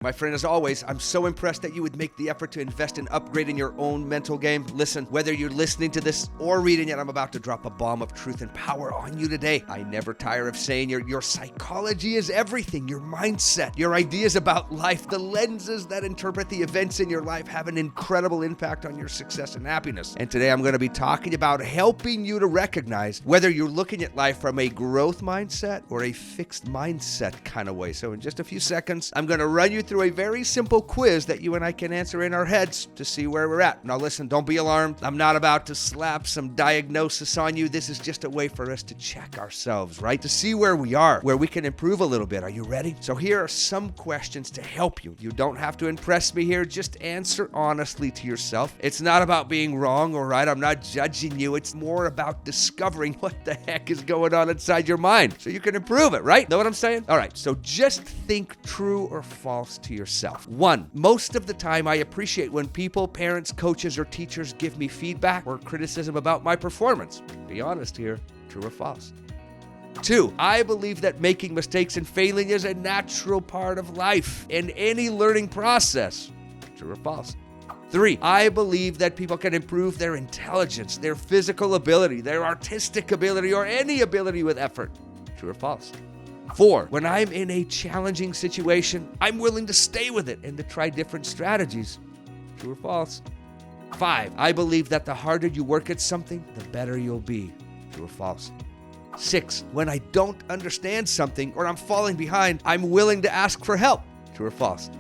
My friend, as always, I'm so impressed that you would make the effort to invest in upgrading your own mental game. Listen, whether you're listening to this or reading it, I'm about to drop a bomb of truth and power on you today. I never tire of saying your psychology is everything. Your mindset, your ideas about life, the lenses that interpret the events in your life have an incredible impact on your success and happiness. And today I'm going to be talking about helping you to recognize whether you're looking at life from a growth mindset or a fixed mindset kind of way. So in just a few seconds, I'm going to run you through a very simple quiz that you and I can answer in our heads to see where we're at. Now listen, don't be alarmed. I'm not about to slap some diagnosis on you. This is just a way for us to check ourselves, right? To see where we are, where we can improve a little bit. Are you ready? So here are some questions to help you. You don't have to impress me here. Just answer honestly to yourself. It's not about being wrong or right. I'm not judging you. It's more about discovering what the heck is going on inside your mind so you can improve it, right? Know what I'm saying? All right, so just think true or false to yourself. 1, most of the time I appreciate when people, parents, coaches, or teachers give me feedback or criticism about my performance. Be honest here, true or false? 2, I believe that making mistakes and failing is a natural part of life and any learning process. True or false? 3, I believe that people can improve their intelligence, their physical ability, their artistic ability, or any ability with effort. True or false? 4, when I'm in a challenging situation, I'm willing to stay with it and to try different strategies. True or false? 5, I believe that the harder you work at something, the better you'll be. True or false? 6, when I don't understand something or I'm falling behind, I'm willing to ask for help. True or false?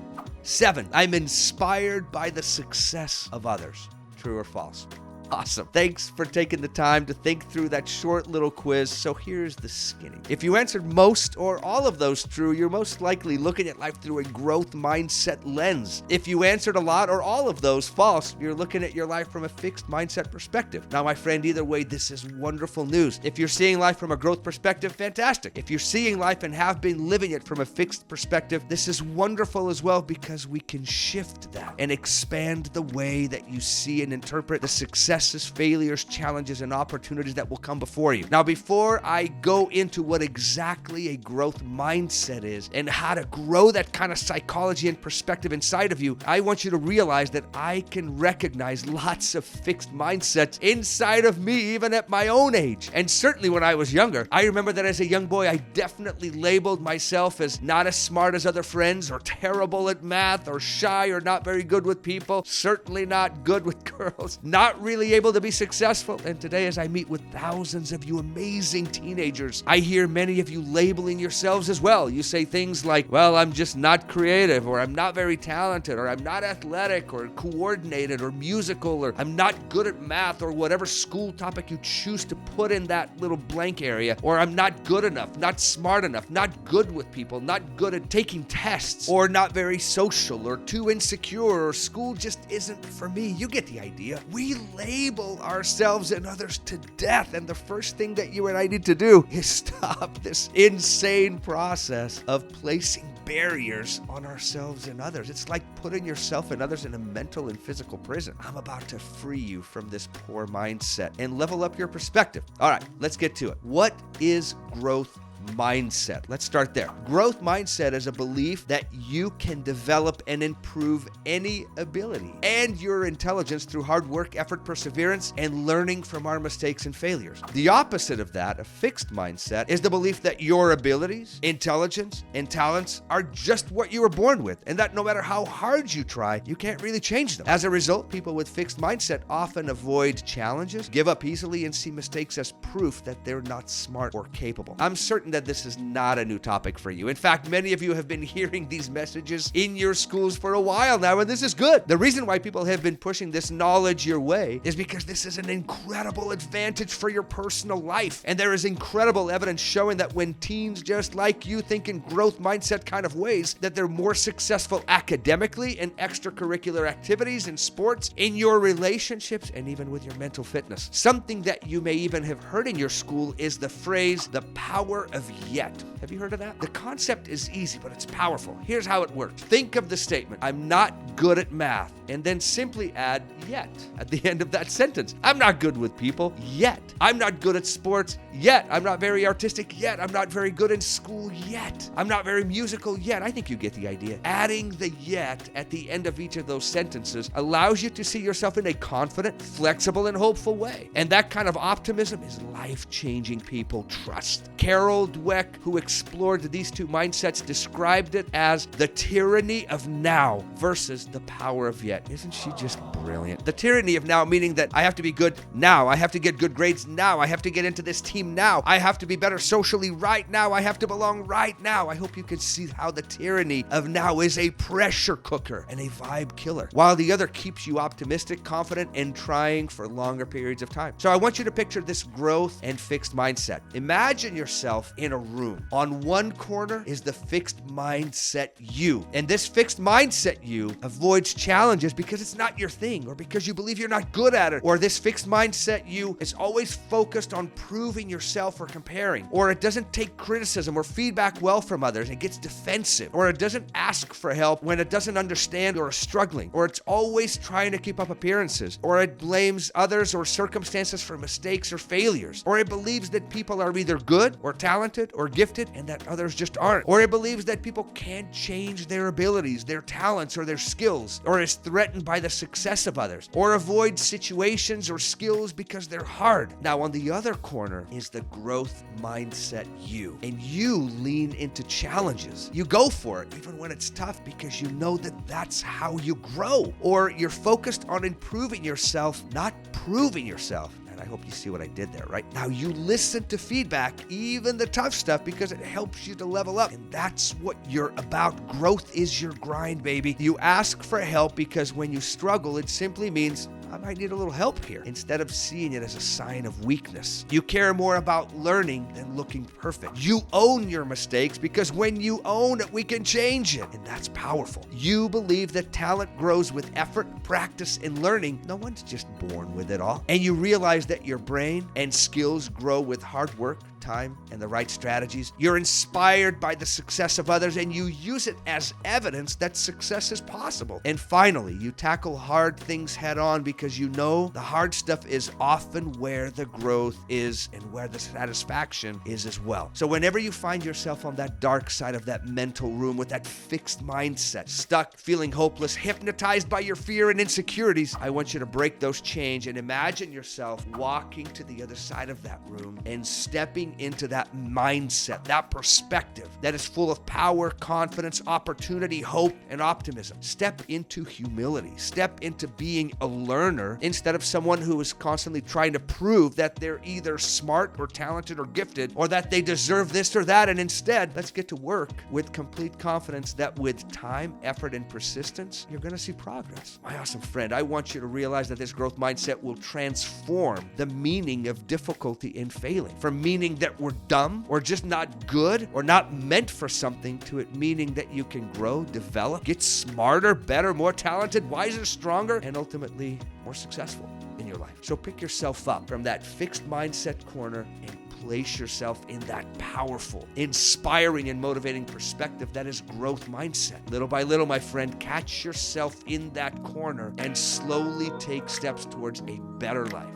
7, I'm inspired by the success of others. True or false? Awesome. Thanks for taking the time to think through that short little quiz. So here's the skinny. If you answered most or all of those true, you're most likely looking at life through a growth mindset lens. If you answered a lot or all of those false, you're looking at your life from a fixed mindset perspective. Now, my friend, either way, this is wonderful news. If you're seeing life from a growth perspective, fantastic. If you're seeing life and have been living it from a fixed perspective, this is wonderful as well because we can shift that and expand the way that you see and interpret the successes, failures, challenges, and opportunities that will come before you. Now, before I go into what exactly a growth mindset is and how to grow that kind of psychology and perspective inside of you, I want you to realize that I can recognize lots of fixed mindsets inside of me, even at my own age. And certainly when I was younger, I remember that as a young boy, I definitely labeled myself as not as smart as other friends, or terrible at math, or shy, or not very good with people, certainly not good with girls, not really able to be successful. And today, as I meet with thousands of you amazing teenagers, I hear many of you labeling yourselves as well. You say things like, well, I'm just not creative, or I'm not very talented, or I'm not athletic, or coordinated, or musical, or I'm not good at math, or whatever school topic you choose to put in that little blank area, or I'm not good enough, not smart enough, not good with people, not good at taking tests, or not very social, or too insecure, or school just isn't for me. You get the idea. We label ourselves and others to death, and the first thing that you and I need to do is stop this insane process of placing barriers on ourselves and others. It's like putting yourself and others in a mental and physical prison. I'm about to free you from this poor mindset and level up your perspective. All right, let's get to it. What is growth mindset? Let's start there. Growth mindset is a belief that you can develop and improve any ability and your intelligence through hard work, effort, perseverance, and learning from our mistakes and failures. The opposite of that, a fixed mindset, is the belief that your abilities, intelligence, and talents are just what you were born with, and that no matter how hard you try, you can't really change them. As a result, people with fixed mindset often avoid challenges, give up easily, and see mistakes as proof that they're not smart or capable. I'm certain that this is not a new topic for you. In fact, many of you have been hearing these messages in your schools for a while now, and this is good. The reason why people have been pushing this knowledge your way is because this is an incredible advantage for your personal life. And there is incredible evidence showing that when teens just like you think in growth mindset kind of ways, that they're more successful academically in extracurricular activities and sports, in your relationships, and even with your mental fitness. Something that you may even have heard in your school is the phrase, the power of of yet. Have you heard of that? The concept is easy, but it's powerful. Here's how it works. Think of the statement, I'm not good at math, and then simply add yet at the end of that sentence. I'm not good with people yet. I'm not good at sports yet. I'm not very artistic yet. I'm not very good in school yet. I'm not very musical yet. I think you get the idea. Adding the yet at the end of each of those sentences allows you to see yourself in a confident, flexible, and hopeful way. And that kind of optimism is life-changing, people. Trust. Carol Dweck, who explored these two mindsets, described it as the tyranny of now versus the power of yet. Isn't she just brilliant? The tyranny of now, meaning that I have to be good now. I have to get good grades now. I have to get into this team now. I have to be better socially right now. I have to belong right now. I hope you can see how the tyranny of now is a pressure cooker and a vibe killer, while the other keeps you optimistic, confident, and trying for longer periods of time. So I want you to picture this growth and fixed mindset. Imagine yourself in a room. On one corner is the fixed mindset you. And this fixed mindset you avoids challenges because it's not your thing, or because you believe you're not good at it, or this fixed mindset you is always focused on proving yourself or comparing, or it doesn't take criticism or feedback well from others. It gets defensive, or it doesn't ask for help when it doesn't understand or is struggling, or it's always trying to keep up appearances, or it blames others or circumstances for mistakes or failures, or it believes that people are either good or talented or gifted and that others just aren't, or it believes that people can't change their abilities, their talents, or their skills, or is threatened by the success of others, or avoids situations or skills because they're hard. Now, on the other corner is the growth mindset you, and you lean into challenges. You go for it even when it's tough because you know that that's how you grow, or you're focused on improving yourself, not proving yourself. I hope you see what I did there, right? Now you listen to feedback, even the tough stuff, because it helps you to level up. And that's what you're about. Growth is your grind, baby. You ask for help because when you struggle, it simply means I might need a little help here, instead of seeing it as a sign of weakness. You care more about learning than looking perfect. You own your mistakes because when you own it, we can change it. And that's powerful. You believe that talent grows with effort, practice, and learning. No one's just born with it all. And you realize that your brain and skills grow with hard work, time, and the right strategies. You're inspired by the success of others, and you use it as evidence that success is possible. And finally, you tackle hard things head on because you know the hard stuff is often where the growth is and where the satisfaction is as well. So whenever you find yourself on that dark side of that mental room with that fixed mindset, stuck, feeling hopeless, hypnotized by your fear and insecurities, I want you to break those chains and imagine yourself walking to the other side of that room and stepping into that mindset, that perspective that is full of power, confidence, opportunity, hope, and optimism. Step into humility. Step into being a learner instead of someone who is constantly trying to prove that they're either smart or talented or gifted, or that they deserve this or that. And instead, let's get to work with complete confidence that with time, effort, and persistence, you're going to see progress. My awesome friend, I want you to realize that this growth mindset will transform the meaning of difficulty and failing, from meaning that we're dumb or just not good or not meant for something, to it meaning that you can grow, develop, get smarter, better, more talented, wiser, stronger, and ultimately more successful in your life. So pick yourself up from that fixed mindset corner and place yourself in that powerful, inspiring, and motivating perspective that is growth mindset. Little by little, my friend, catch yourself in that corner and slowly take steps towards a better life.